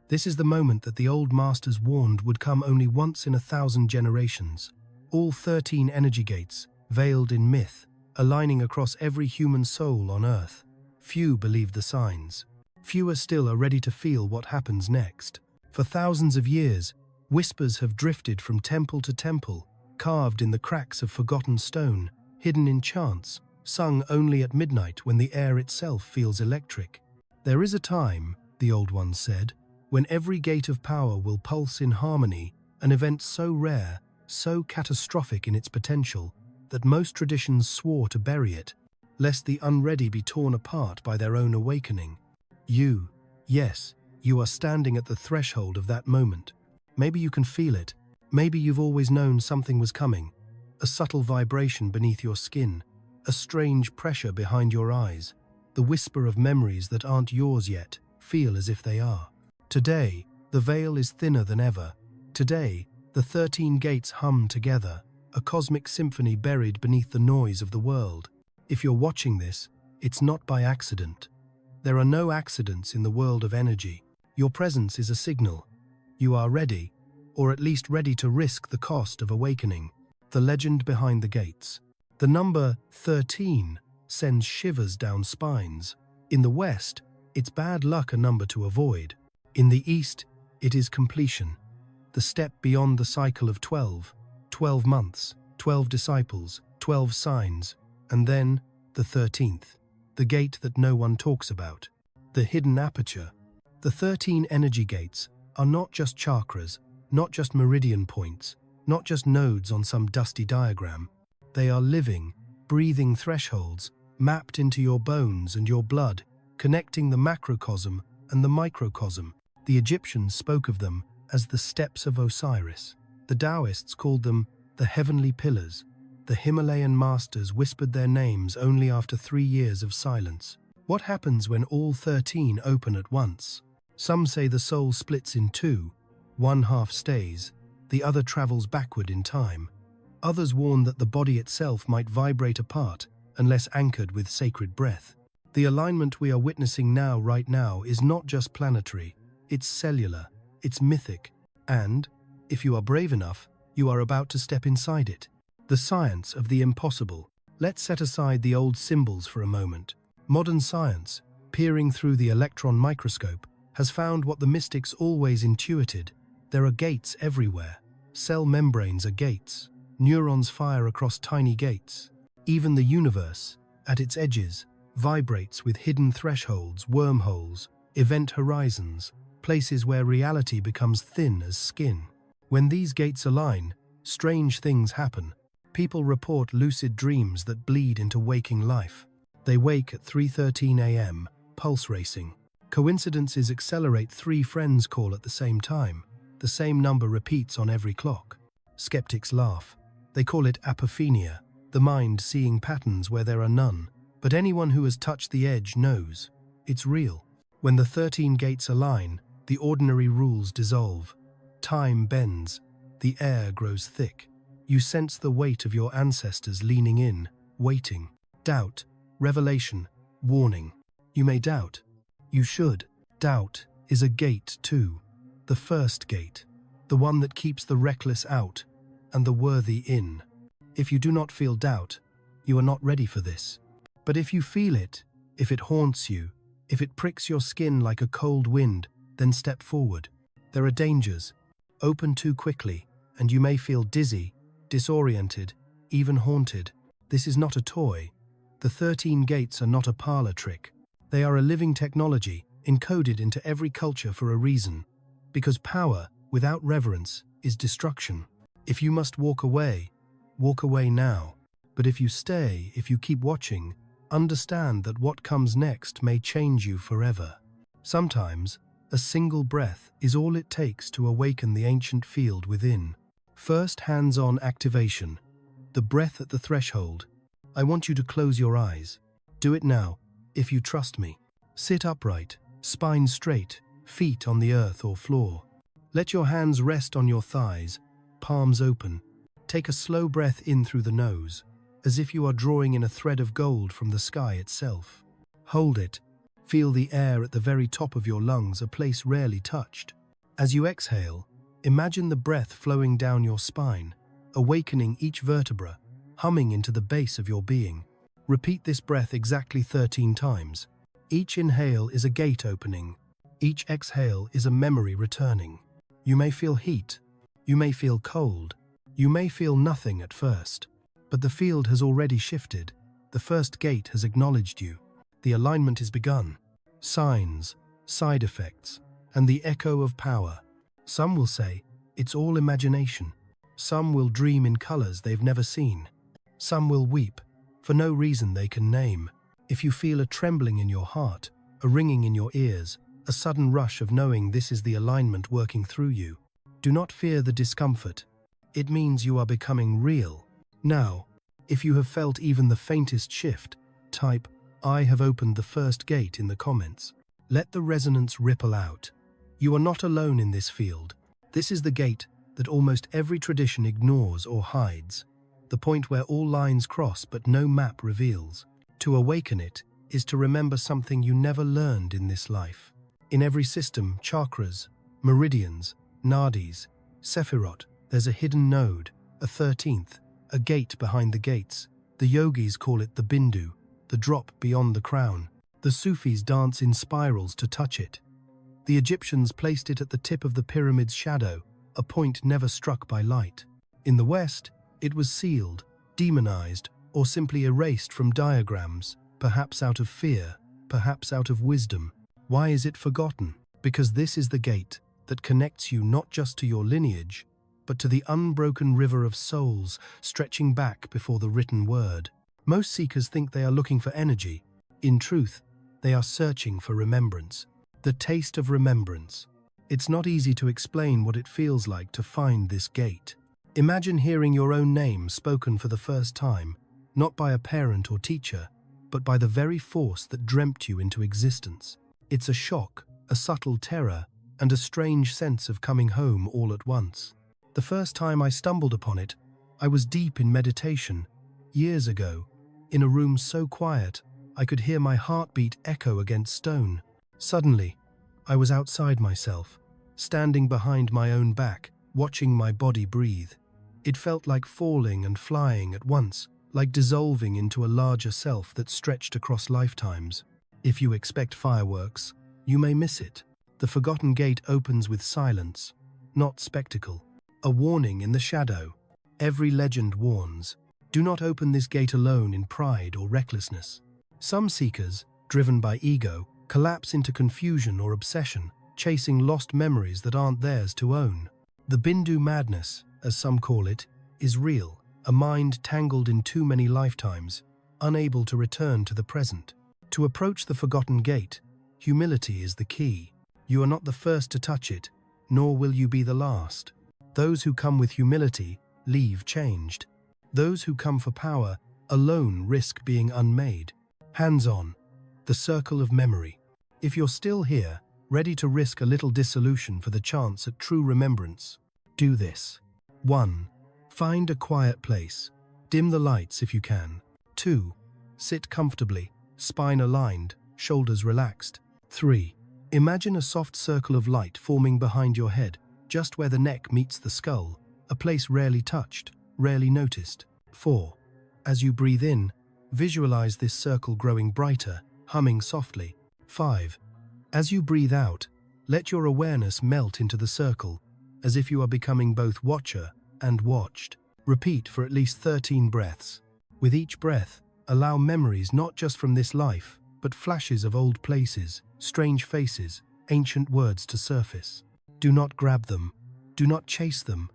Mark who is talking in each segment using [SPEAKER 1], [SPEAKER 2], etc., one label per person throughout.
[SPEAKER 1] This is the moment that the old masters warned would come only once in 1,000 generations. All 13 energy gates, veiled in myth, aligning across every human soul on Earth. Few believe the signs. Fewer still are ready to feel what happens next. For thousands of years, whispers have drifted from temple to temple, carved in the cracks of forgotten stone, hidden in chants, sung only at midnight when the air itself feels electric. There is a time, the old ones said, when every gate of power will pulse in harmony, an event so rare, so catastrophic in its potential, that most traditions swore to bury it, lest the unready be torn apart by their own awakening. Yes, you are standing at the threshold of that moment. Maybe you can feel it. Maybe you've always known something was coming. A subtle vibration beneath your skin, a strange pressure behind your eyes, the whisper of memories that aren't yours yet, feel as if they are. Today, the veil is thinner than ever. Today, the 13 gates hum together, a cosmic symphony buried beneath the noise of the world. If you're watching this, it's not by accident. There are no accidents in the world of energy. Your presence is a signal. You are ready, or at least ready to risk the cost of awakening. The legend behind the gates. The number 13 sends shivers down spines. In the West, it's bad luck, a number to avoid. In the East, it is completion. The step beyond the cycle of 12. 12 months, 12 disciples, 12 signs, and then the 13th. The gate that no one talks about. The hidden aperture. The 13 energy gates are not just chakras, not just meridian points, not just nodes on some dusty diagram. They are living, breathing thresholds, mapped into your bones and your blood, connecting the macrocosm and the microcosm. The Egyptians spoke of them as the steps of Osiris. The Taoists called them the heavenly pillars. The Himalayan masters whispered their names only after 3 years of silence. What happens when all 13 open at once? Some say the soul splits in two. One half stays, the other travels backward in time. Others warn that the body itself might vibrate apart unless anchored with sacred breath. The alignment we are witnessing right now, is not just planetary. It's cellular, it's mythic, and, if you are brave enough, you are about to step inside it. The science of the impossible. Let's set aside the old symbols for a moment. Modern science, peering through the electron microscope, has found what the mystics always intuited. There are gates everywhere. Cell membranes are gates. Neurons fire across tiny gates. Even the universe, at its edges, vibrates with hidden thresholds, wormholes, event horizons, places where reality becomes thin as skin. When these gates align, strange things happen. People report lucid dreams that bleed into waking life. They wake at 3:13 a.m., pulse racing. Coincidences accelerate. 3 friends call at the same time. The same number repeats on every clock. Skeptics laugh. They call it apophenia, the mind seeing patterns where there are none. But anyone who has touched the edge knows. It's real. When the 13 gates align, the ordinary rules dissolve. Time bends. The air grows thick. You sense the weight of your ancestors leaning in, waiting. Doubt, revelation, warning. You may doubt. You should. Doubt is a gate too. The first gate. The one that keeps the reckless out and the worthy in. If you do not feel doubt, you are not ready for this. But if you feel it, if it haunts you, if it pricks your skin like a cold wind, then step forward. There are dangers. Open too quickly, and you may feel dizzy, disoriented, even haunted. This is not a toy. The 13 gates are not a parlor trick. They are a living technology, encoded into every culture for a reason. Because power, without reverence, is destruction. If you must walk away now. But if you stay, if you keep watching, understand that what comes next may change you forever. Sometimes, a single breath is all it takes to awaken the ancient field within. First, hands-on activation. The breath at the threshold. I want you to close your eyes. Do it now, if you trust me. Sit upright, spine straight, feet on the earth or floor. Let your hands rest on your thighs, palms open. Take a slow breath in through the nose, as if you are drawing in a thread of gold from the sky itself. Hold it. Feel the air at the very top of your lungs, a place rarely touched. As you exhale, imagine the breath flowing down your spine, awakening each vertebra, humming into the base of your being. Repeat this breath exactly 13 times. Each inhale is a gate opening. Each exhale is a memory returning. You may feel heat. You may feel cold. You may feel nothing at first. But the field has already shifted. The first gate has acknowledged you. The alignment is begun. Signs, side effects, and the echo of power. Some will say, it's all imagination. Some will dream in colors they've never seen. Some will weep, for no reason they can name. If you feel a trembling in your heart, a ringing in your ears, a sudden rush of knowing this is the alignment working through you, do not fear the discomfort. It means you are becoming real. Now, if you have felt even the faintest shift, type, I have opened the first gate in the comments. Let the resonance ripple out. You are not alone in this field. This is the gate that almost every tradition ignores or hides. The point where all lines cross but no map reveals. To awaken it is to remember something you never learned in this life. In every system, chakras, meridians, nadis, sephirot, there's a hidden node, a 13th, a gate behind the gates. The yogis call it the bindu, the drop beyond the crown. The Sufis dance in spirals to touch it. The Egyptians placed it at the tip of the pyramid's shadow, a point never struck by light. In the West, it was sealed, demonized, or simply erased from diagrams, perhaps out of fear, perhaps out of wisdom. Why is it forgotten? Because this is the gate that connects you not just to your lineage, but to the unbroken river of souls stretching back before the written word. Most seekers think they are looking for energy. In truth, they are searching for remembrance. The taste of remembrance. It's not easy to explain what it feels like to find this gate. Imagine hearing your own name spoken for the first time, not by a parent or teacher, but by the very force that dreamt you into existence. It's a shock, a subtle terror, and a strange sense of coming home all at once. The first time I stumbled upon it, I was deep in meditation, years ago, in a room so quiet I could hear my heartbeat echo against stone. Suddenly, I was outside myself, standing behind my own back, watching my body breathe. It felt like falling and flying at once, like dissolving into a larger self that stretched across lifetimes. If you expect fireworks, you may miss it. The forgotten gate opens with silence, not spectacle. A warning in the shadow. Every legend warns. Do not open this gate alone in pride or recklessness. Some seekers, driven by ego, collapse into confusion or obsession, chasing lost memories that aren't theirs to own. The Bindu madness, as some call it, is real, a mind tangled in too many lifetimes, unable to return to the present. To approach the forgotten gate, humility is the key. You are not the first to touch it, nor will you be the last. Those who come with humility leave changed. Those who come for power alone risk being unmade. Hands-on. The circle of memory. If you're still here, ready to risk a little dissolution for the chance at true remembrance, do this. 1. Find a quiet place. Dim the lights if you can. 2. Sit comfortably, spine aligned, shoulders relaxed. 3. Imagine a soft circle of light forming behind your head, just where the neck meets the skull, a place rarely touched, rarely noticed. 4. As you breathe in, visualize this circle growing brighter, humming softly. 5. As you breathe out, let your awareness melt into the circle, as if you are becoming both watcher and watched. Repeat for at least 13 breaths. With each breath, allow memories not just from this life, but flashes of old places, strange faces, ancient words to surface. Do not grab them. Do not chase them.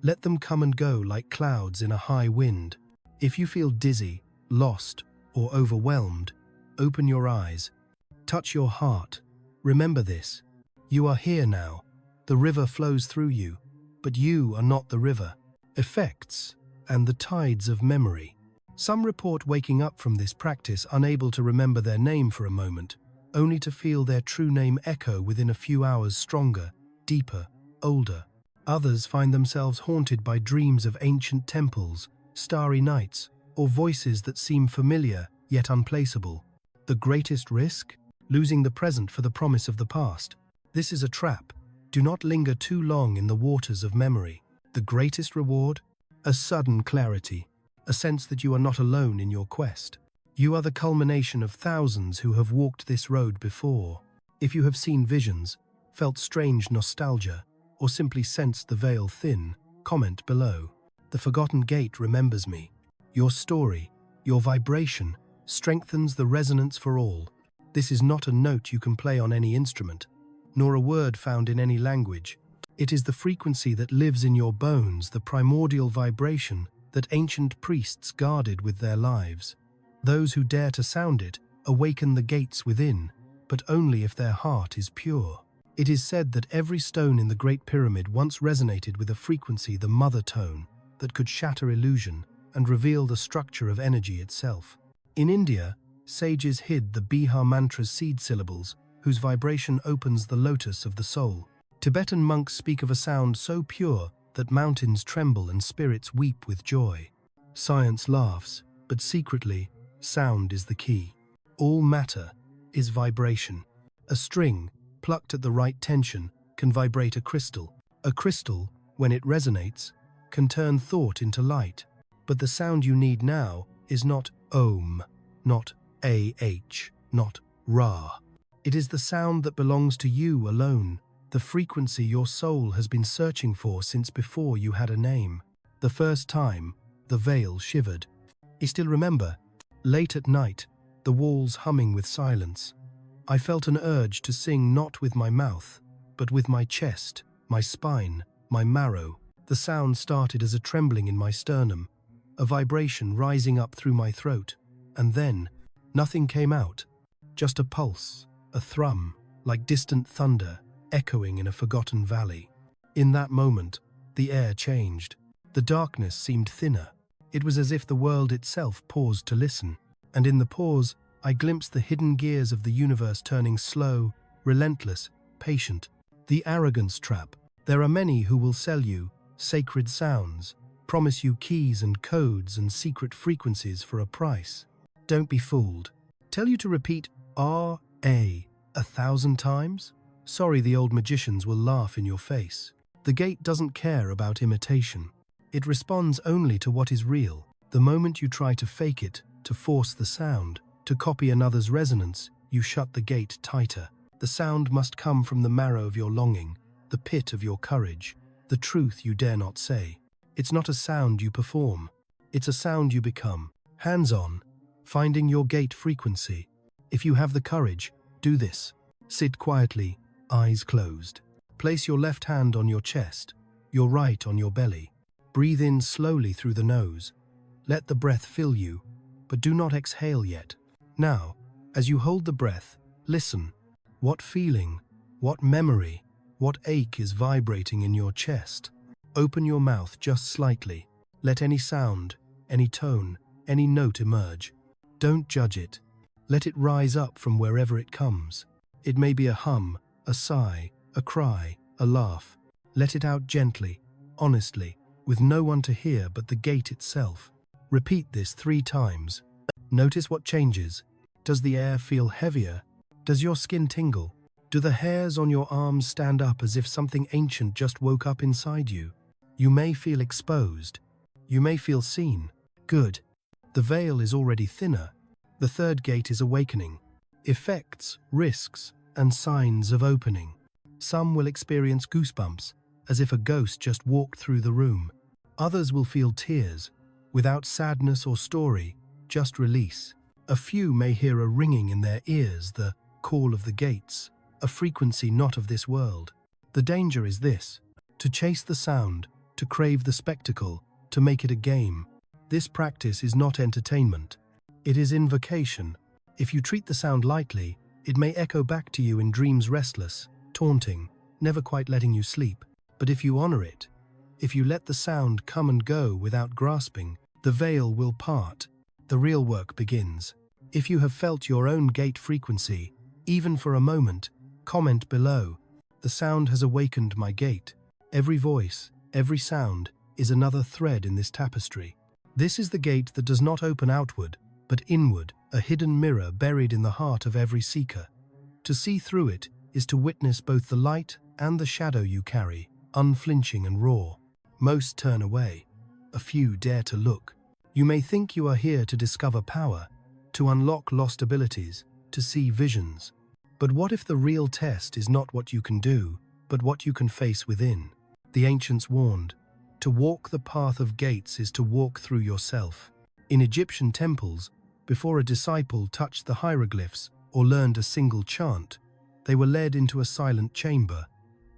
[SPEAKER 1] Let them come and go like clouds in a high wind. If you feel dizzy, lost, or overwhelmed, open your eyes. Touch your heart. Remember this. You are here now. The river flows through you, but you are not the river. Effects and the tides of memory. Some report waking up from this practice unable to remember their name for a moment, only to feel their true name echo within a few hours stronger, deeper, older. Others find themselves haunted by dreams of ancient temples, starry nights, or voices that seem familiar yet unplaceable. The greatest risk? Losing the present for the promise of the past. This is a trap. Do not linger too long in the waters of memory. The greatest reward? A sudden clarity, a sense that you are not alone in your quest. You are the culmination of thousands who have walked this road before. If you have seen visions, felt strange nostalgia, or simply sensed the veil thin, comment below. The forgotten gate remembers me. Your story, your vibration, strengthens the resonance for all. This is not a note you can play on any instrument, nor a word found in any language. It is the frequency that lives in your bones, the primordial vibration that ancient priests guarded with their lives. Those who dare to sound it awaken the gates within, but only if their heart is pure. It is said that every stone in the Great Pyramid once resonated with a frequency, the mother tone, that could shatter illusion and reveal the structure of energy itself. In India, sages hid the Bihar mantra's seed syllables, whose vibration opens the lotus of the soul. Tibetan monks speak of a sound so pure that mountains tremble and spirits weep with joy. Science laughs, but secretly, sound is the key. All matter is vibration. A string, plucked at the right tension, can vibrate a crystal. A crystal, when it resonates, can turn thought into light. But the sound you need now is not Om, not AH, not Ra. It is the sound that belongs to you alone, the frequency your soul has been searching for since before you had a name. The first time, the veil shivered. I still remember, late at night, the walls humming with silence. I felt an urge to sing not with my mouth, but with my chest, my spine, my marrow. The sound started as a trembling in my sternum, a vibration rising up through my throat, and then, nothing came out, just a pulse, a thrum, like distant thunder, echoing in a forgotten valley. In that moment, the air changed. The darkness seemed thinner. It was as if the world itself paused to listen, and in the pause, I glimpsed the hidden gears of the universe turning slow, relentless, patient. The arrogance trap. There are many who will sell you sacred sounds, promise you keys and codes and secret frequencies for a price. Don't be fooled. Tell you to repeat R-A 1,000 times? Sorry, the old magicians will laugh in your face. The gate doesn't care about imitation. It responds only to what is real. The moment you try to fake it, to force the sound, to copy another's resonance, you shut the gate tighter. The sound must come from the marrow of your longing, the pit of your courage, the truth you dare not say. It's not a sound you perform. It's a sound you become. Hands-on, finding your gate frequency. If you have the courage, do this. Sit quietly, eyes closed. Place your left hand on your chest, your right on your belly. Breathe in slowly through the nose. Let the breath fill you, but do not exhale yet. Now, as you hold the breath, listen. What feeling, what memory, what ache is vibrating in your chest? Open your mouth just slightly. Let any sound, any tone, any note emerge. Don't judge it. Let it rise up from wherever it comes. It may be a hum, a sigh, a cry, a laugh. Let it out gently, honestly, with no one to hear but the gate itself. Repeat this 3 times. Notice what changes. Does the air feel heavier? Does your skin tingle? Do the hairs on your arms stand up as if something ancient just woke up inside you? You may feel exposed. You may feel seen. Good. The veil is already thinner. The third gate is awakening. Effects, risks, and signs of opening. Some will experience goosebumps, as if a ghost just walked through the room. Others will feel tears, without sadness or story, just release. A few may hear a ringing in their ears, the call of the gates, a frequency not of this world. The danger is this: to chase the sound, to crave the spectacle, to make it a game. This practice is not entertainment. It is invocation. If you treat the sound lightly, it may echo back to you in dreams, restless, taunting, never quite letting you sleep. But if you honor it, if you let the sound come and go without grasping, the veil will part. The real work begins. If you have felt your own gate frequency, even for a moment, comment below. The sound has awakened my gate. Every voice, every sound, is another thread in this tapestry. This is the gate that does not open outward, but inward, a hidden mirror buried in the heart of every seeker. To see through it is to witness both the light and the shadow you carry, unflinching and raw. Most turn away. A few dare to look. You may think you are here to discover power, to unlock lost abilities, to see visions. But what if the real test is not what you can do, but what you can face within? The ancients warned, to walk the path of gates is to walk through yourself. In Egyptian temples, before a disciple touched the hieroglyphs or learned a single chant, they were led into a silent chamber.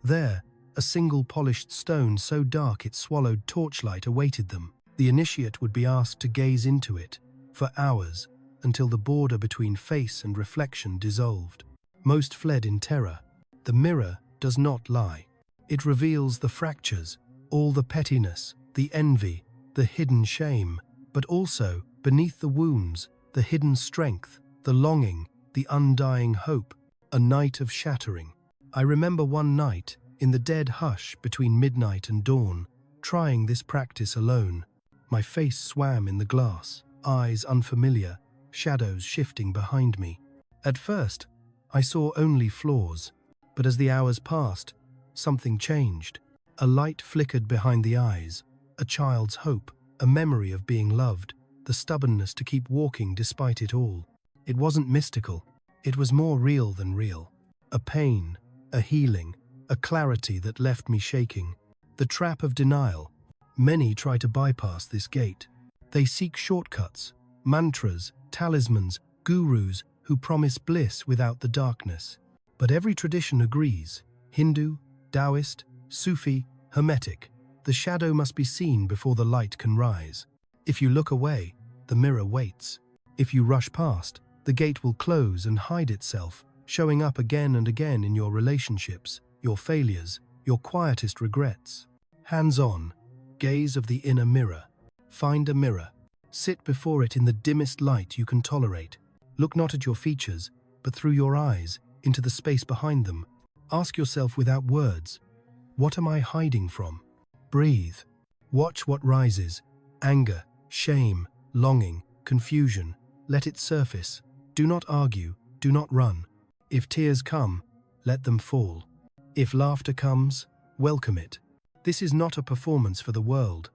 [SPEAKER 1] There, a single polished stone so dark it swallowed torchlight awaited them. The initiate would be asked to gaze into it for hours until the border between face and reflection dissolved. Most fled in terror. The mirror does not lie. It reveals the fractures, all the pettiness, the envy, the hidden shame, but also, beneath the wounds, the hidden strength, the longing, the undying hope. A night of shattering. I remember one night, in the dead hush between midnight and dawn, trying this practice alone. My face swam in the glass, eyes unfamiliar, shadows shifting behind me. At first, I saw only flaws, but as the hours passed, something changed. A light flickered behind the eyes, a child's hope, a memory of being loved, the stubbornness to keep walking despite it all. It wasn't mystical, it was more real than real. A pain, a healing, a clarity that left me shaking. The trap of denial. Many try to bypass this gate. They seek shortcuts, mantras, talismans, gurus who promise bliss without the darkness. But every tradition agrees, Hindu, Taoist, Sufi, Hermetic, the shadow must be seen before the light can rise. If you look away, the mirror waits. If you rush past, the gate will close and hide itself, showing up again and again in your relationships, your failures, your quietest regrets. Hands-on, gaze of the inner mirror. Find a mirror. Sit before it in the dimmest light you can tolerate. Look not at your features, but through your eyes, into the space behind them. Ask yourself without words, what am I hiding from? Breathe. Watch what rises. Anger, shame, longing, confusion. Let it surface. Do not argue, do not run. If tears come, let them fall. If laughter comes, welcome it. This is not a performance for the world.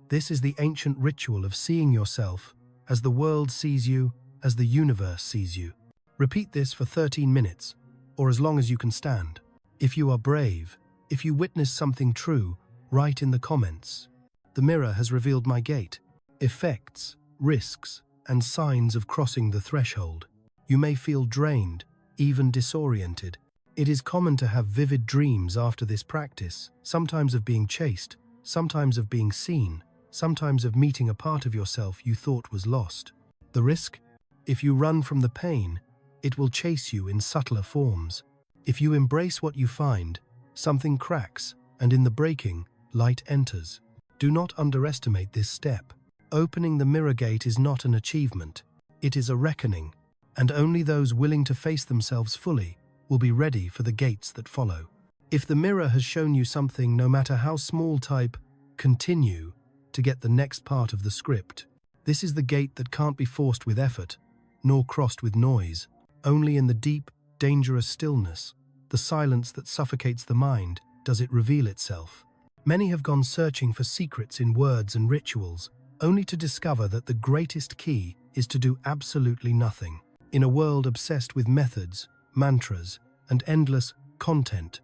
[SPEAKER 1] This is the ancient ritual of seeing yourself as the world sees you, as the universe sees you. Repeat this for 13 minutes, or as long as you can stand. If you are brave, if you witness something true, write in the comments. The mirror has revealed my gate. Effects, risks, and signs of crossing the threshold. You may feel drained, even disoriented. It is common to have vivid dreams after this practice, sometimes of being chased, sometimes of being seen, sometimes of meeting a part of yourself you thought was lost. The risk? If you run from the pain, it will chase you in subtler forms. If you embrace what you find, something cracks, and in the breaking, light enters. Do not underestimate this step. Opening the mirror gate is not an achievement. It is a reckoning, and only those willing to face themselves fully will be ready for the gates that follow. If the mirror has shown you something, no matter how small, type continue to get the next part of the script. This is the gate that can't be forced with effort, nor crossed with noise. Only in the deep, dangerous stillness, the silence that suffocates the mind, does it reveal itself. Many have gone searching for secrets in words and rituals, only to discover that the greatest key is to do absolutely nothing. In a world obsessed with methods, mantras, and endless content,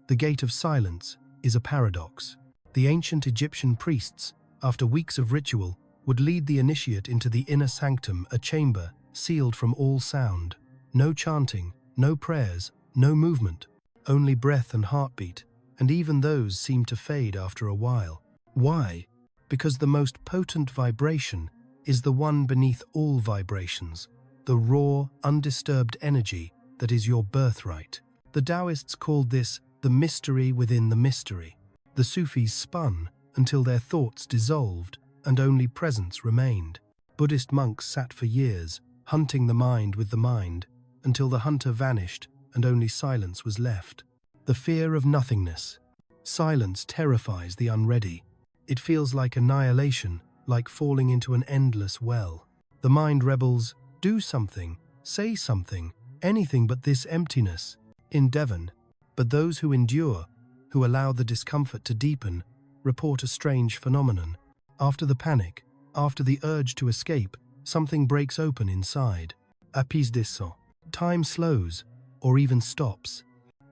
[SPEAKER 1] the gate of silence is a paradox. The ancient Egyptian priests, after weeks of ritual, would lead the initiate into the inner sanctum, a chamber sealed from all sound. No chanting, no prayers, no movement, only breath and heartbeat, and even those seemed to fade after a while. Why? Because the most potent vibration is the one beneath all vibrations, the raw, undisturbed energy that is your birthright. The Taoists called this the mystery within the mystery. The Sufis spun until their thoughts dissolved and only presence remained. Buddhist monks sat for years, hunting the mind with the mind, until the hunter vanished and only silence was left. The fear of nothingness. Silence terrifies the unready. It feels like annihilation, like falling into an endless well. The mind rebels, do something, say something, anything but this emptiness. In Devon, But those who endure, who allow the discomfort to deepen, report a strange phenomenon. After the panic, after the urge to escape, something breaks open inside. Apis descend. Time slows, or even stops.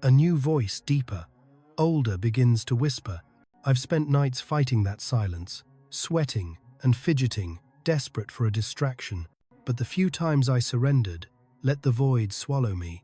[SPEAKER 1] A new voice, deeper, older, begins to whisper. I've spent nights fighting that silence, sweating and fidgeting, desperate for a distraction. But the few times I surrendered, let the void swallow me.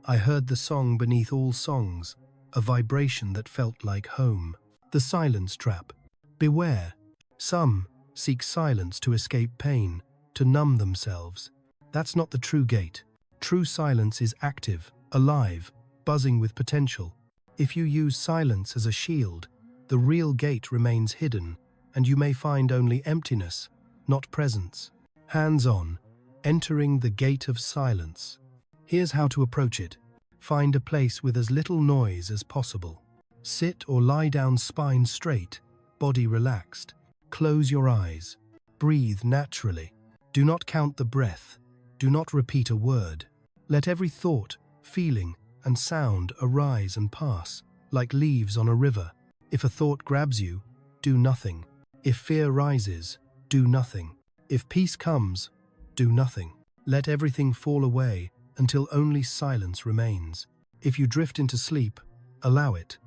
[SPEAKER 1] I heard the song beneath all songs, a vibration that felt like home. The silence trap. Beware. Some seek silence to escape pain, to numb themselves. That's not the true gate. True silence is active, alive, buzzing with potential. If you use silence as a shield, the real gate remains hidden, and you may find only emptiness, not presence. Hands-on, entering the gate of silence. Here's how to approach it. Find a place with as little noise as possible. Sit or lie down, spine straight, body relaxed. Close your eyes. Breathe naturally. Do not count the breath. Do not repeat a word. Let every thought, feeling, and sound arise and pass, like leaves on a river. If a thought grabs you, do nothing. If fear rises, do nothing. If peace comes, do nothing. Let everything fall away until only silence remains. If you drift into sleep, allow it.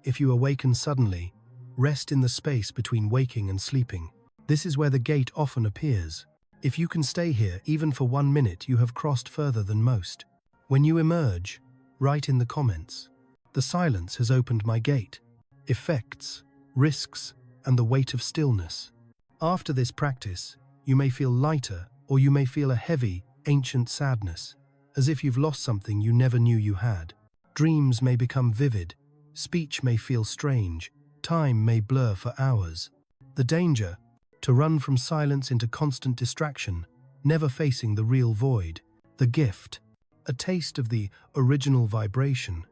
[SPEAKER 1] If you awaken suddenly, rest in the space between waking and sleeping. This is where the gate often appears. If you can stay here even for 1 minute, you have crossed further than most. When you emerge, write in the comments, "The silence has opened my gate." Effects, risks, and the weight of stillness. After this practice, you may feel lighter, or you may feel a heavy, ancient sadness, as if you've lost something you never knew you had. Dreams may become vivid, speech may feel strange, time may blur for hours. The danger: to run from silence into constant distraction, never facing the real void. The gift: a taste of the original vibration,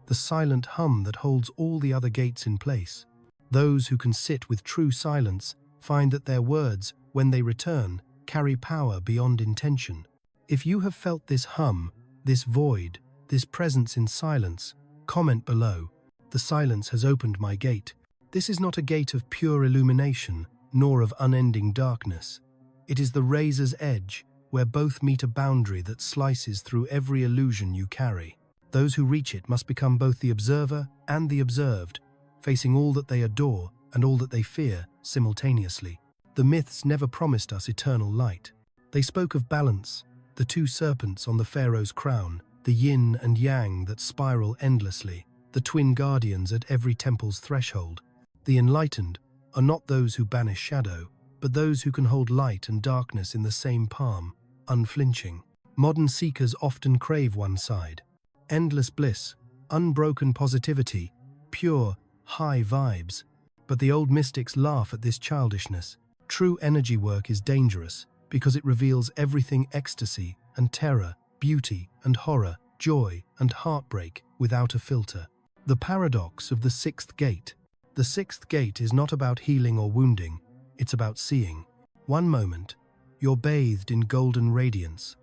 [SPEAKER 1] the silent hum that holds all the other gates in place. Those who can sit with true silence find that their words, when they return, carry power beyond intention. If you have felt this hum, this void, this presence in silence, comment below. The silence has opened my gate. This is not a gate of pure illumination, nor of unending darkness. It is the razor's edge, where both meet a boundary that slices through every illusion you carry. Those who reach it must become both the observer and the observed, facing all that they adore and all that they fear simultaneously. The myths never promised us eternal light. They spoke of balance, the two serpents on the pharaoh's crown, the yin and yang that spiral endlessly, the twin guardians at every temple's threshold. The enlightened are not those who banish shadow, but those who can hold light and darkness in the same palm, unflinching. Modern seekers often crave one side: endless bliss, unbroken positivity, pure, high vibes. But the old mystics laugh at this childishness. True energy work is dangerous because it reveals everything: ecstasy and terror, beauty and horror, joy and heartbreak, without a filter. The paradox of the sixth gate. The sixth gate is not about healing or wounding, it's about seeing. One moment, you're bathed in golden radiance.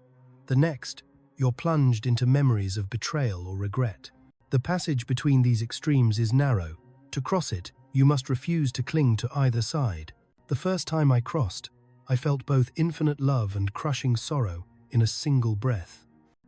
[SPEAKER 1] The next, you're plunged into memories of betrayal or regret. The passage between these extremes is narrow. To cross it, you must refuse to cling to either side. The first time I crossed, I felt both infinite love and crushing sorrow in a single breath.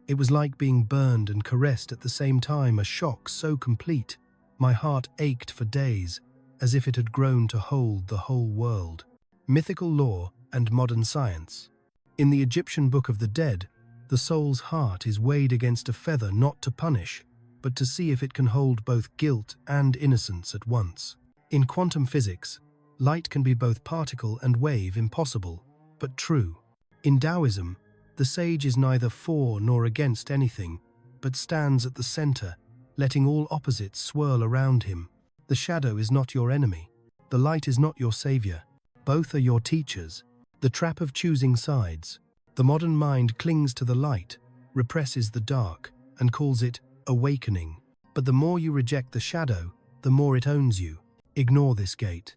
[SPEAKER 1] It was like being burned and caressed at the same time, a shock so complete, my heart ached for days, as if it had grown to hold the whole world. Mythical lore and modern science. In the Egyptian Book of the Dead, the soul's heart is weighed against a feather, not to punish, but to see if it can hold both guilt and innocence at once. In quantum physics, light can be both particle and wave, impossible, but true. In Taoism, the sage is neither for nor against anything, but stands at the center, letting all opposites swirl around him. The shadow is not your enemy. The light is not your savior. Both are your teachers. The trap of choosing sides. The modern mind clings to the light, represses the dark, and calls it awakening. But the more you reject the shadow, the more it owns you. Ignore this gate,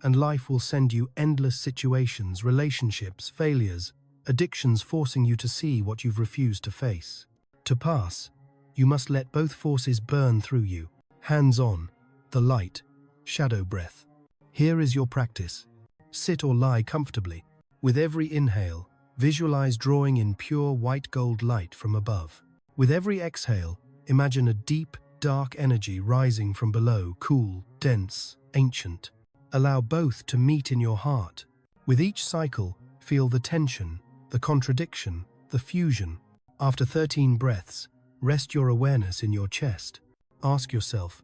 [SPEAKER 1] and life will send you endless situations, relationships, failures, addictions, forcing you to see what you've refused to face. To pass, You must let both forces burn through you. Hands on, the light, shadow breath. Here is your practice. Sit or lie comfortably. With every inhale, visualize drawing in pure white gold light from above. With every exhale, imagine a deep, dark energy rising from below, cool, dense, ancient. Allow both to meet in your heart. With each cycle, feel the tension, the contradiction, the fusion. After 13 breaths, rest your awareness in your chest. Ask yourself,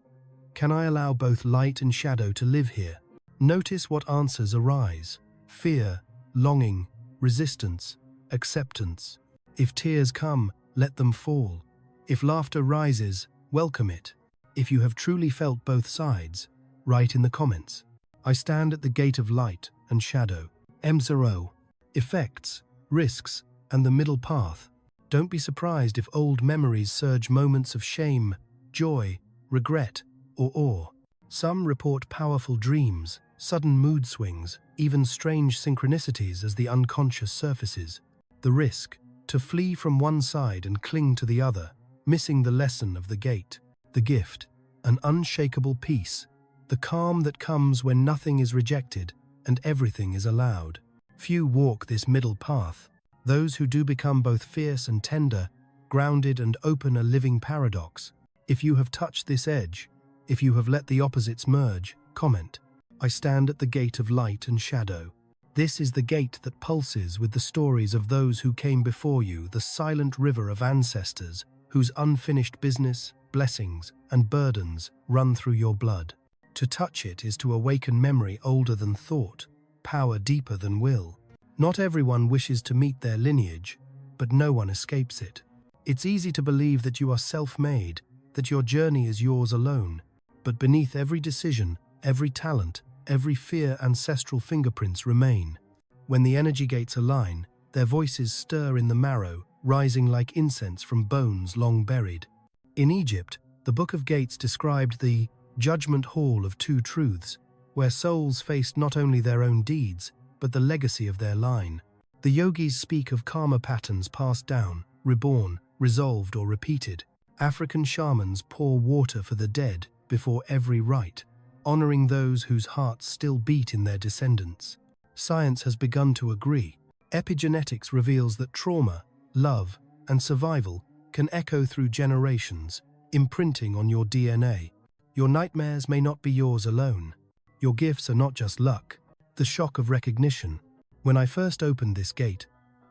[SPEAKER 1] can I allow both light and shadow to live here? Notice what answers arise. Fear, longing, resistance, acceptance. If tears come, let them fall. If laughter rises, welcome it. If you have truly felt both sides, write in the comments. I stand at the gate of light and shadow. M0. Effects, risks, and the middle path. Don't be surprised if old memories surge moments of shame, joy, regret, or awe. Some report powerful dreams, sudden mood swings, even strange synchronicities as the unconscious surfaces. The risk, to flee from one side and cling to the other, missing the lesson of the gate. The gift, an unshakable peace, the calm that comes when nothing is rejected and everything is allowed. Few walk this middle path. Those who do become both fierce and tender, grounded and open, a living paradox. If you have touched this edge, if you have let the opposites merge, comment. I stand at the gate of light and shadow. This is the gate that pulses with the stories of those who came before you, the silent river of ancestors whose unfinished business, blessings, and burdens run through your blood. To touch it is to awaken memory older than thought, power deeper than will. Not everyone wishes to meet their lineage, but no one escapes it. It's easy to believe that you are self-made, that your journey is yours alone, but beneath every decision, every talent, every fear, ancestral fingerprints remain. When the energy gates align, their voices stir in the marrow, rising like incense from bones long buried. In Egypt, the Book of Gates described the judgment hall of two truths, where souls faced not only their own deeds, but the legacy of their line. The yogis speak of karma patterns passed down, reborn, resolved, or repeated. African shamans pour water for the dead before every rite, honoring those whose hearts still beat in their descendants. Science has begun to agree. Epigenetics reveals that trauma, love, and survival can echo through generations, imprinting on your DNA. Your nightmares may not be yours alone. Your gifts are not just luck. The shock of recognition. When I first opened this gate,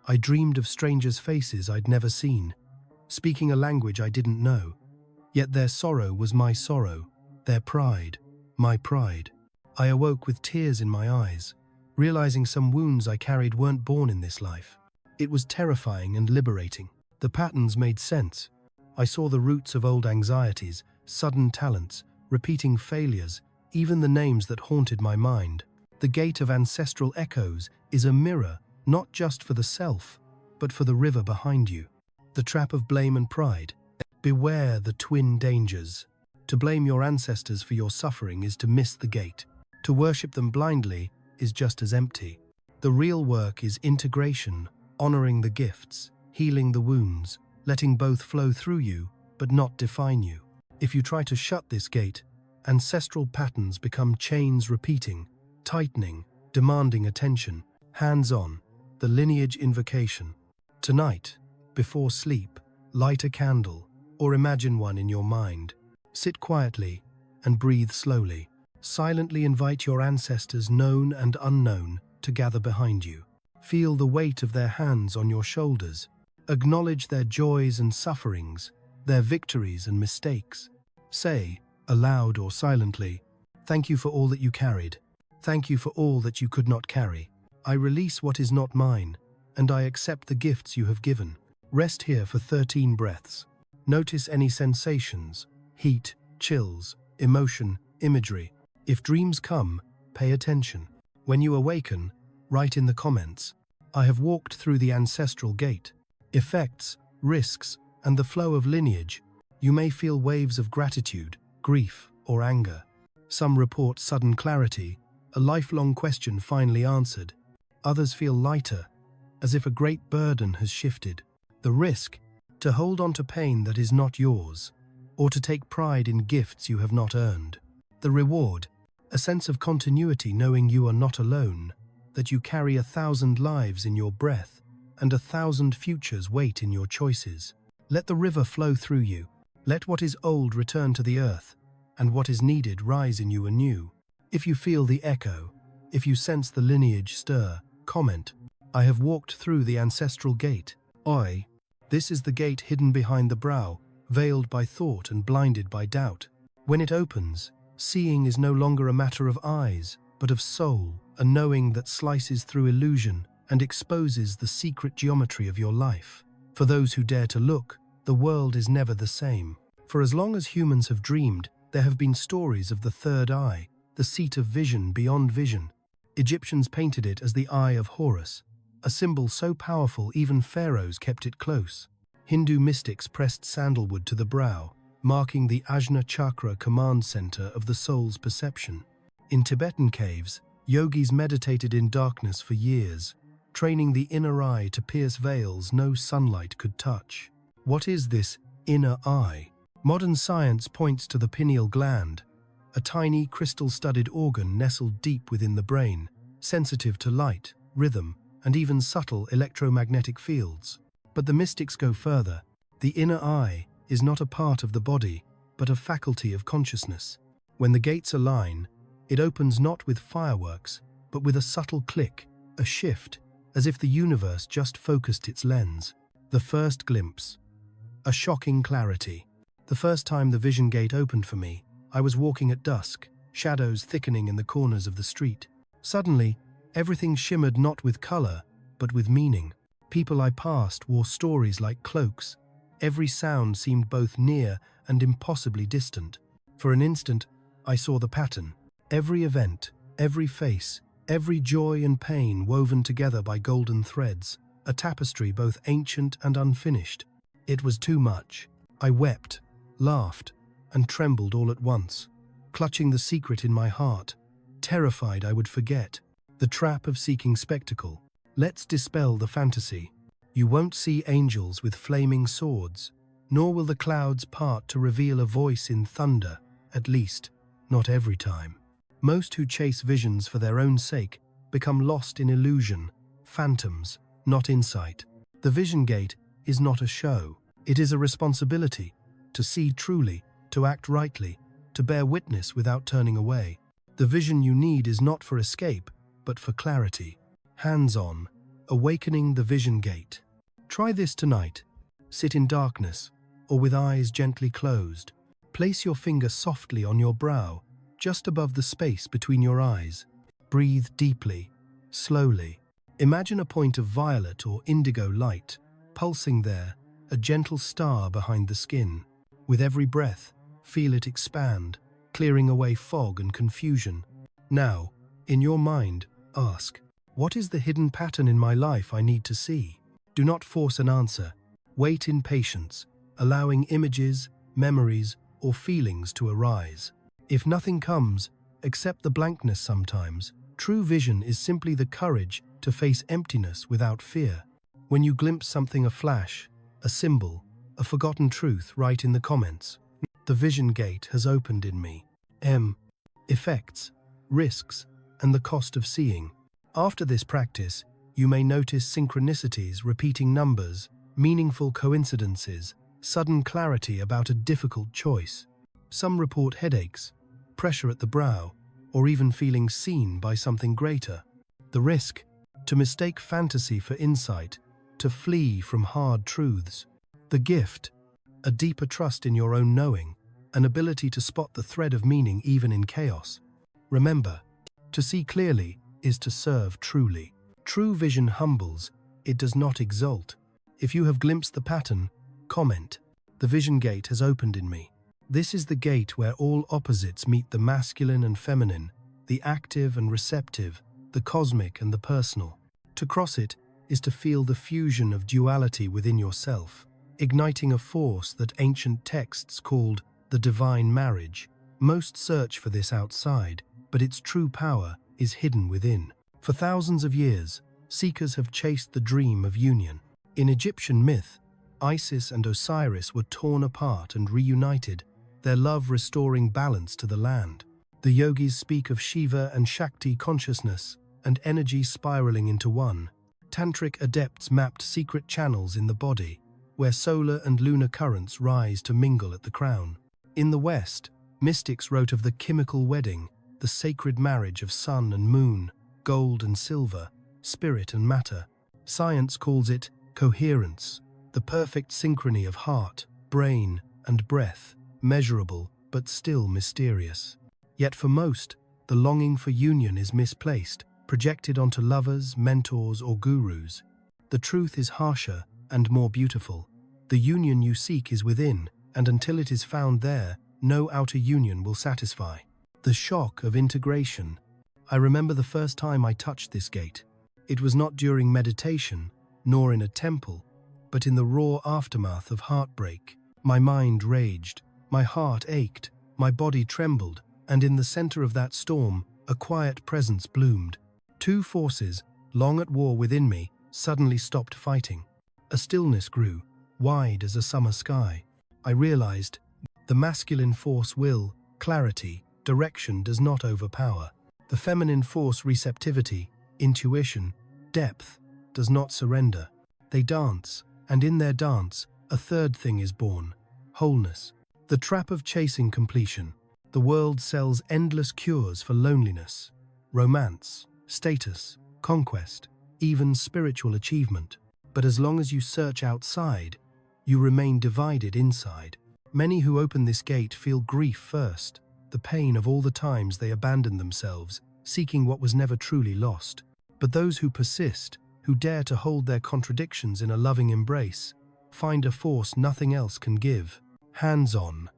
[SPEAKER 1] I dreamed of strangers' faces I'd never seen, speaking a language I didn't know. Yet their sorrow was my sorrow, their pride, my pride. I awoke with tears in my eyes, realizing some wounds I carried weren't born in this life. It was terrifying and liberating. The patterns made sense. I saw the roots of old anxieties, sudden talents, repeating failures, even the names that haunted my mind. The gate of ancestral echoes is a mirror, not just for the self, but for the river behind you. The trap of blame and pride. Beware the twin dangers. To blame your ancestors for your suffering is to miss the gate. To worship them blindly is just as empty. The real work is integration, honoring the gifts, healing the wounds, letting both flow through you, but not define you. If you try to shut this gate, ancestral patterns become chains repeating, tightening, demanding attention. Hands on, the lineage invocation. Tonight, before sleep, light a candle, or imagine one in your mind. Sit quietly and breathe slowly. Silently invite your ancestors, known and unknown, to gather behind you. Feel the weight of their hands on your shoulders. Acknowledge their joys and sufferings, their victories and mistakes. Say, aloud or silently, thank you for all that you carried. Thank you for all that you could not carry. I release what is not mine, and I accept the gifts you have given. Rest here for 13 breaths. Notice any sensations, heat, chills, emotion, imagery. If dreams come, pay attention. When you awaken, write in the comments, I have walked through the ancestral gate. Effects, risks, and the flow of lineage. You may feel waves of gratitude, grief, or anger. Some report sudden clarity, a lifelong question finally answered. Others feel lighter, as if a great burden has shifted. The risk, to hold on to pain that is not yours, or to take pride in gifts you have not earned. The reward, a sense of continuity knowing you are not alone, that you carry 1,000 lives in your breath and 1,000 futures wait in your choices. Let the river flow through you. Let what is old return to the earth, and what is needed rise in you anew. If you feel the echo, if you sense the lineage stir, comment, "I have walked through the ancestral gate." This is the gate hidden behind the brow, veiled by thought and blinded by doubt. When it opens, seeing is no longer a matter of eyes, but of soul, a knowing that slices through illusion and exposes the secret geometry of your life. For those who dare to look, the world is never the same. For as long as humans have dreamed, there have been stories of the third eye, the seat of vision beyond vision. Egyptians painted it as the Eye of Horus, a symbol so powerful even pharaohs kept it close. Hindu mystics pressed sandalwood to the brow, marking the Ajna chakra command center of the soul's perception. In Tibetan caves, yogis meditated in darkness for years, training the inner eye to pierce veils no sunlight could touch. What is this inner eye? Modern science points to the pineal gland, a tiny crystal-studded organ nestled deep within the brain, sensitive to light, rhythm, and even subtle electromagnetic fields. But the mystics go further. The inner eye is not a part of the body, but a faculty of consciousness. When the gates align, it opens not with fireworks, but with a subtle click, a shift, as if the universe just focused its lens. The first glimpse. A shocking clarity. The first time the vision gate opened for me, I was walking at dusk, shadows thickening in the corners of the street. Suddenly, everything shimmered not with color, but with meaning. People I passed wore stories like cloaks. Every sound seemed both near and impossibly distant. For an instant, I saw the pattern. Every event, every face, every joy and pain woven together by golden threads, a tapestry both ancient and unfinished. It was too much. I wept, laughed, and trembled all at once, clutching the secret in my heart, terrified I would forget. The trap of seeking spectacle. Let's dispel the fantasy. You won't see angels with flaming swords, nor will the clouds part to reveal a voice in thunder, at least, not every time. Most who chase visions for their own sake become lost in illusion, phantoms, not insight. The vision gate is not a show. It is a responsibility, to see truly, to act rightly, to bear witness without turning away. The vision you need is not for escape, but for clarity. Hands-on, awakening the vision gate. Try this tonight. Sit in darkness, or with eyes gently closed. Place your finger softly on your brow, just above the space between your eyes. Breathe deeply, slowly. Imagine a point of violet or indigo light, pulsing there, a gentle star behind the skin. With every breath, feel it expand, clearing away fog and confusion. Now, in your mind, ask, what is the hidden pattern in my life I need to see? Do not force an answer. Wait in patience, allowing images, memories, or feelings to arise. If nothing comes, accept the blankness sometimes. True vision is simply the courage to face emptiness without fear. When you glimpse something, a flash, a symbol, a forgotten truth, write in the comments. The vision gate has opened in me. Effects, risks, and the cost of seeing. After this practice, you may notice synchronicities, repeating numbers, meaningful coincidences, sudden clarity about a difficult choice. Some report headaches, pressure at the brow, or even feeling seen by something greater. The risk, to mistake fantasy for insight, to flee from hard truths. The gift, a deeper trust in your own knowing, an ability to spot the thread of meaning even in chaos. Remember, to see clearly is to serve truly. True vision humbles, it does not exalt. If you have glimpsed the pattern, comment, the vision gate has opened in me. This is the gate where all opposites meet, the masculine and feminine, the active and receptive, the cosmic and the personal. To cross it is to feel the fusion of duality within yourself, igniting a force that ancient texts called the divine marriage. Most search for this outside, but its true power is hidden within. For thousands of years, seekers have chased the dream of union. In Egyptian myth, Isis and Osiris were torn apart and reunited, their love restoring balance to the land. The yogis speak of Shiva and Shakti consciousness and energy spiraling into one. Tantric adepts mapped secret channels in the body, where solar and lunar currents rise to mingle at the crown. In the West, mystics wrote of the chemical wedding, the sacred marriage of sun and moon, gold and silver, spirit and matter. Science calls it coherence, the perfect synchrony of heart, brain, and breath, measurable but still mysterious. Yet for most, the longing for union is misplaced, projected onto lovers, mentors, or gurus. The truth is harsher and more beautiful. The union you seek is within, and until it is found there, no outer union will satisfy. The shock of integration. I remember the first time I touched this gate. It was not during meditation, nor in a temple, but in the raw aftermath of heartbreak. My mind raged, my heart ached, my body trembled, and in the center of that storm, a quiet presence bloomed. Two forces, long at war within me, suddenly stopped fighting. A stillness grew, wide as a summer sky. I realized the masculine force will, clarity, direction does not overpower. The feminine force receptivity, intuition, depth, does not surrender. They dance, and in their dance, a third thing is born: wholeness. The trap of chasing completion. The world sells endless cures for loneliness, romance, status, conquest, even spiritual achievement. But as long as you search outside, you remain divided inside. Many who open this gate feel grief first, the pain of all the times they abandoned themselves, seeking what was never truly lost. But those who persist, who dare to hold their contradictions in a loving embrace, find a force nothing else can give. Hands-on,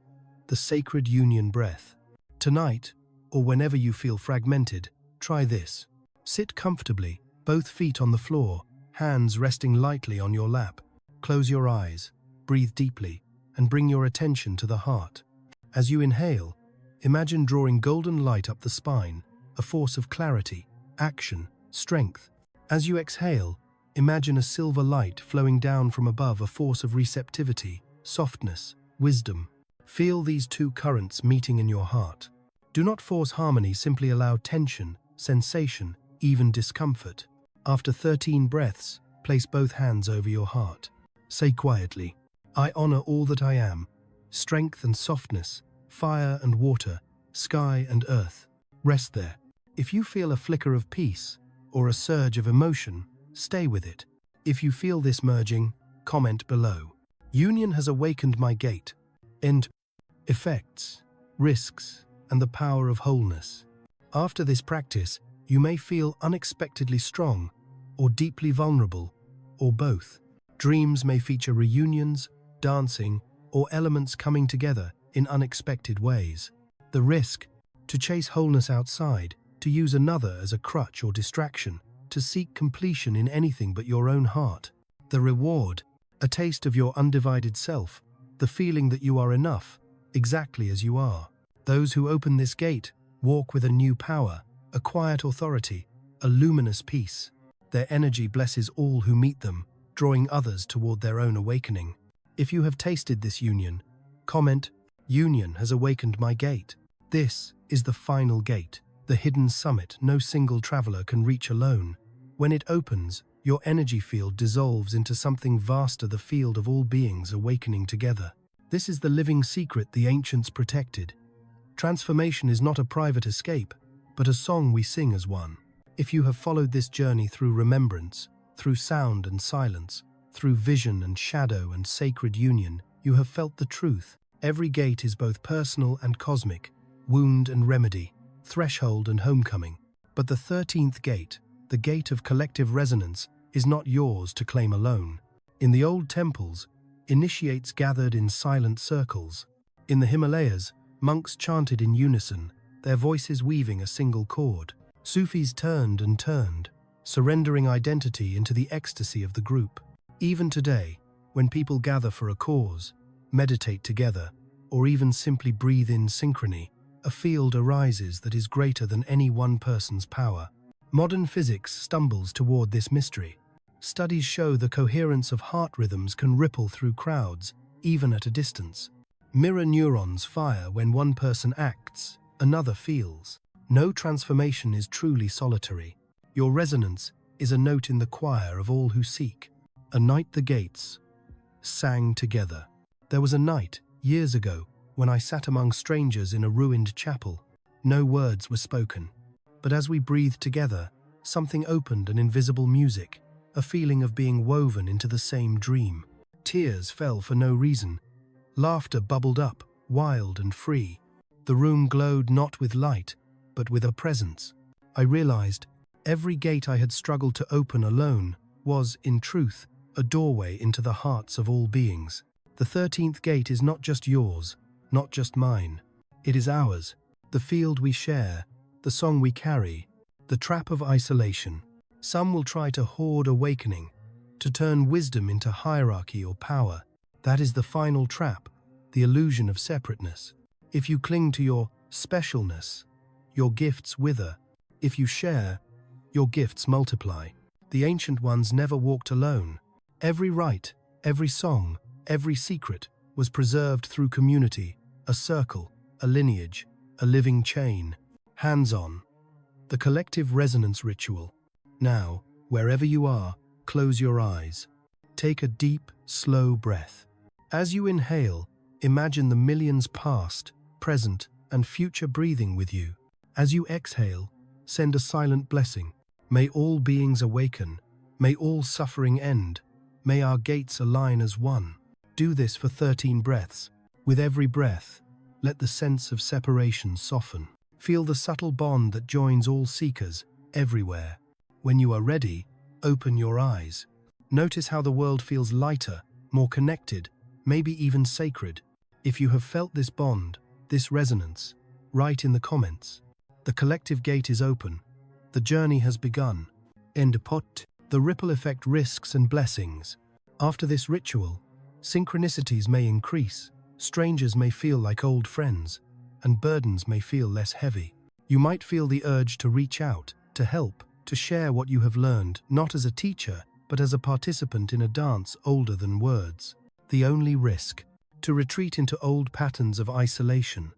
[SPEAKER 1] the sacred union breath. Tonight, or whenever you feel fragmented, try this. Sit comfortably, both feet on the floor, hands resting lightly on your lap. Close your eyes, breathe deeply, and bring your attention to the heart. As you inhale, imagine drawing golden light up the spine, a force of clarity, action, strength. As you exhale, imagine a silver light flowing down from above, a force of receptivity, softness, wisdom. Feel these two currents meeting in your heart. Do not force harmony, simply allow tension, sensation, even discomfort. After 13 breaths, place both hands over your heart. Say quietly, I honor all that I am, strength and softness, fire and water, sky and earth. Rest there. If you feel a flicker of peace or a surge of emotion, stay with it. If you feel this merging, comment below. Union has awakened my gate. End. Effects, risks, and the power of wholeness. After this practice, you may feel unexpectedly strong or deeply vulnerable, or both. Dreams may feature reunions, dancing, or elements coming together in unexpected ways. The risk: to chase wholeness outside, to use another as a crutch or distraction, to seek completion in anything but your own heart. The reward: a taste of your undivided self, the feeling that you are enough, exactly as you are. Those who open this gate walk with a new power, a quiet authority, a luminous peace. Their energy blesses all who meet them, drawing others toward their own awakening. If you have tasted this union, comment, Union has awakened my gate. This is the final gate, the hidden summit no single traveler can reach alone. When it opens, your energy field dissolves into something vaster, the field of all beings awakening together. This is the living secret the ancients protected. Transformation is not a private escape, but a song we sing as one. If you have followed this journey through remembrance, through sound and silence, through vision and shadow and sacred union, you have felt the truth. Every gate is both personal and cosmic, wound and remedy, threshold and homecoming. But the 13th gate, the gate of collective resonance, is not yours to claim alone. In the old temples, initiates gathered in silent circles. In the Himalayas, monks chanted in unison, their voices weaving a single chord. Sufis turned and turned, surrendering identity into the ecstasy of the group. Even today, when people gather for a cause, meditate together, or even simply breathe in synchrony, a field arises that is greater than any one person's power. Modern physics stumbles toward this mystery. Studies show the coherence of heart rhythms can ripple through crowds, even at a distance. Mirror neurons fire when one person acts, another feels. No transformation is truly solitary. Your resonance is a note in the choir of all who seek. A night the gates sang together. There was a night, years ago, when I sat among strangers in a ruined chapel. No words were spoken. But as we breathed together, something opened, an invisible music, a feeling of being woven into the same dream. Tears fell for no reason. Laughter bubbled up, wild and free. The room glowed not with light, but with a presence. I realized every gate I had struggled to open alone was, in truth, a doorway into the hearts of all beings. The 13th gate is not just yours, not just mine. It is ours, the field we share, the song we carry, the trap of isolation. Some will try to hoard awakening, to turn wisdom into hierarchy or power. That is the final trap, the illusion of separateness. If you cling to your specialness, your gifts wither. If you share, your gifts multiply. The ancient ones never walked alone. Every rite, every song, every secret was preserved through community, a circle, a lineage, a living chain. Hands-on. The collective resonance ritual. Now, wherever you are, close your eyes. Take a deep, slow breath. As you inhale, imagine the millions past, present, and future breathing with you. As you exhale, send a silent blessing. May all beings awaken. May all suffering end. May our gates align as one. Do this for 13 breaths. With every breath, let the sense of separation soften. Feel the subtle bond that joins all seekers, everywhere. When you are ready, open your eyes. Notice how the world feels lighter, more connected, maybe even sacred. If you have felt this bond, this resonance, write in the comments. The collective gate is open. The journey has begun. End pot. The ripple effect, risks and blessings. After this ritual, synchronicities may increase, strangers may feel like old friends, and burdens may feel less heavy. You might feel the urge to reach out, to help, to share what you have learned, not as a teacher, but as a participant in a dance older than words. The only risk, to retreat into old patterns of isolation.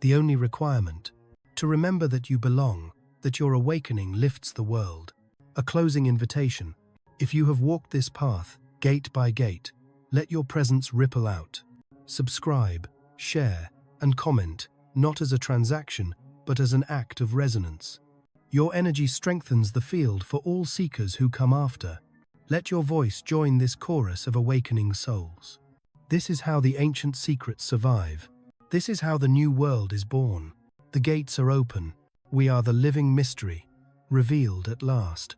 [SPEAKER 1] The only requirement, to remember that you belong, that your awakening lifts the world. A closing invitation. If you have walked this path, gate by gate, let your presence ripple out. Subscribe, share, and comment, not as a transaction, but as an act of resonance. Your energy strengthens the field for all seekers who come after. Let your voice join this chorus of awakening souls. This is how the ancient secrets survive. This is how the new world is born. The gates are open. We are the living mystery, revealed at last.